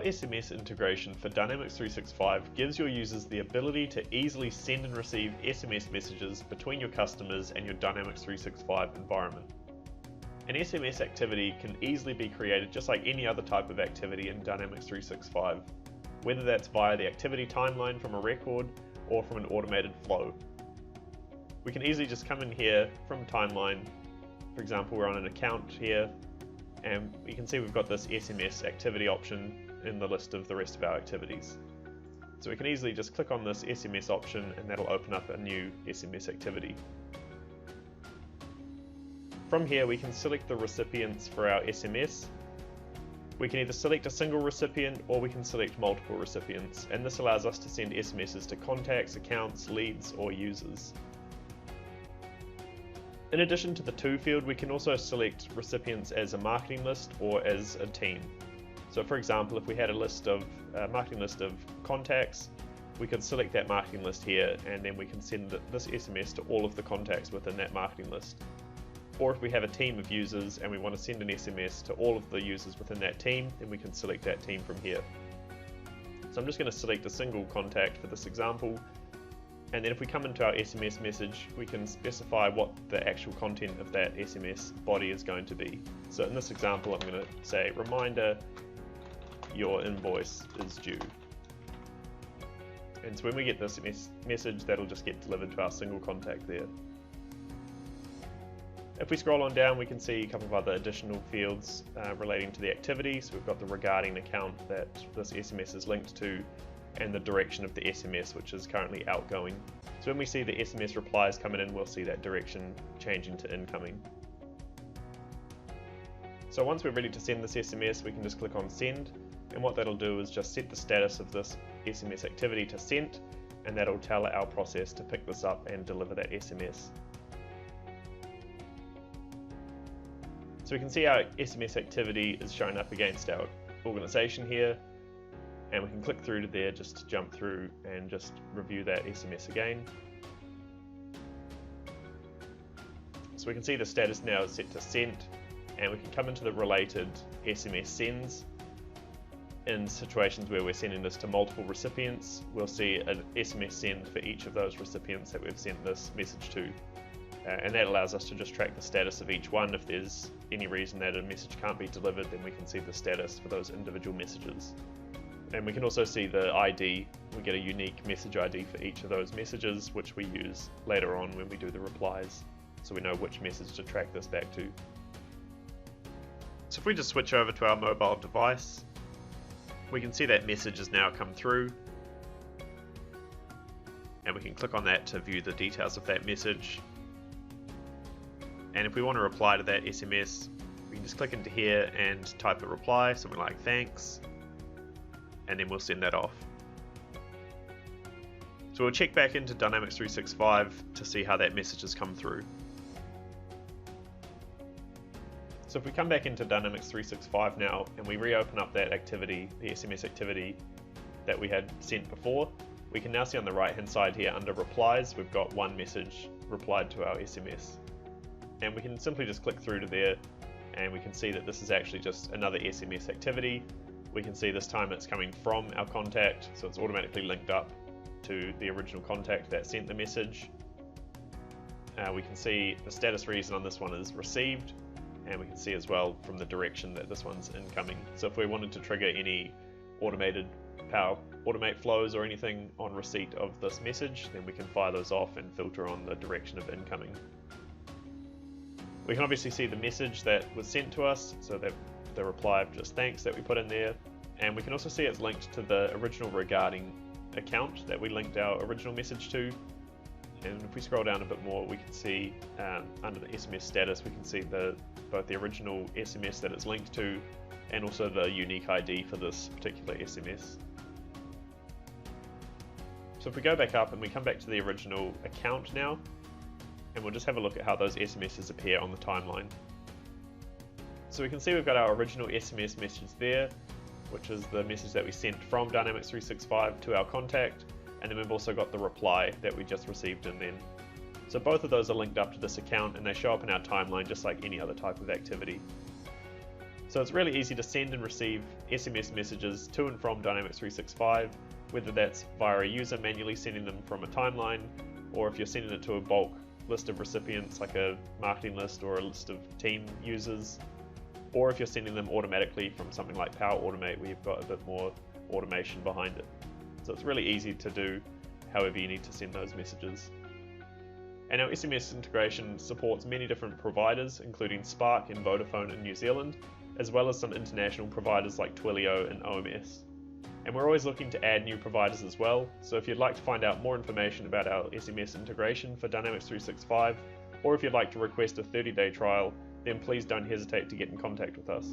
Our SMS integration for Dynamics 365 gives your users the ability to easily send and receive SMS messages between your customers and your Dynamics 365 environment. An SMS activity can easily be created just like any other type of activity in Dynamics 365, whether that's via the activity timeline from a record or from an automated flow. We can easily just come in here from timeline. For example, we're on an account here, and we can see we've got this SMS activity option in the list of the rest of our activities. So we can easily just click on this SMS option and that'll open up a new SMS activity. From here we can select the recipients for our SMS. We can either select a single recipient or we can select multiple recipients, and this allows us to send SMSs to contacts, accounts, leads or users. In addition to the To field, we can also select recipients as a marketing list or as a team. So for example, if we had a marketing list of contacts, we could select that marketing list here, and then we can send this SMS to all of the contacts within that marketing list. Or if we have a team of users and we want to send an SMS to all of the users within that team, then we can select that team from here. So I'm just going to select a single contact for this example. And then if we come into our SMS message, we can specify what the actual content of that SMS body is going to be. So in this example, I'm going to say, reminder, your invoice is due. And so when we get this message, that'll just get delivered to our single contact there. If we scroll on down, we can see a couple of other additional fields relating to the activity. So we've got the regarding account that this SMS is linked to, and the direction of the SMS, which is currently outgoing. So when we see the SMS replies coming in, we'll see that direction changing to incoming. So once we're ready to send this SMS, we can just click on send, and what that'll do is just set the status of this SMS activity to sent, and that'll tell our process to pick this up and deliver that SMS. So we can see our SMS activity is showing up against our organization here, and we can click through to there just to jump through and just review that SMS again. So we can see the status now is set to sent, and we can come into the related SMS sends. In situations where we're sending this to multiple recipients, we'll see an SMS send for each of those recipients that we've sent this message to. And that allows us to just track the status of each one. If there's any reason that a message can't be delivered, then we can see the status for those individual messages. And we can also see the ID. We get a unique message ID for each of those messages, which we use later on when we do the replies, so we know which message to track this back to. So if we just switch over to our mobile device, we can see that message has now come through, and we can click on that to view the details of that message. And if we want to reply to that SMS, we can just click into here and type a reply, something like thanks, and then we'll send that off. So we'll check back into Dynamics 365 to see how that message has come through. So if we come back into Dynamics 365 now and we reopen up that activity, the SMS activity that we had sent before, we can now see on the right hand side here under replies, we've got one message replied to our SMS. And we can simply just click through to there, and we can see that this is actually just another SMS activity. We can see this time it's coming from our contact, so it's automatically linked up to the original contact that sent the message. We can see the status reason on this one is received, and we can see as well from the direction that this one's incoming. So if we wanted to trigger any automate flows or anything on receipt of this message, then we can fire those off and filter on the direction of incoming. We can obviously see the message that was sent to us, so that the reply of just thanks that we put in there, and we can also see it's linked to the original regarding account that we linked our original message to. And if we scroll down a bit more, we can see under the SMS status, we can see both the original SMS that it's linked to and also the unique ID for this particular SMS. So if we go back up and we come back to the original account now, and we'll just have a look at how those SMSs appear on the timeline. So we can see we've got our original SMS message there, which is the message that we sent from Dynamics 365 to our contact, and then we've also got the reply that we just received in then. So both of those are linked up to this account, and they show up in our timeline just like any other type of activity. So it's really easy to send and receive SMS messages to and from Dynamics 365, whether that's via a user manually sending them from a timeline, or if you're sending it to a bulk list of recipients like a marketing list or a list of team users, or if you're sending them automatically from something like Power Automate where you've got a bit more automation behind it. So it's really easy to do however you need to send those messages. And our SMS integration supports many different providers, including Spark and Vodafone in New Zealand, as well as some international providers like Twilio and OMS. And we're always looking to add new providers as well, so if you'd like to find out more information about our SMS integration for Dynamics 365, or if you'd like to request a 30-day trial, then please don't hesitate to get in contact with us.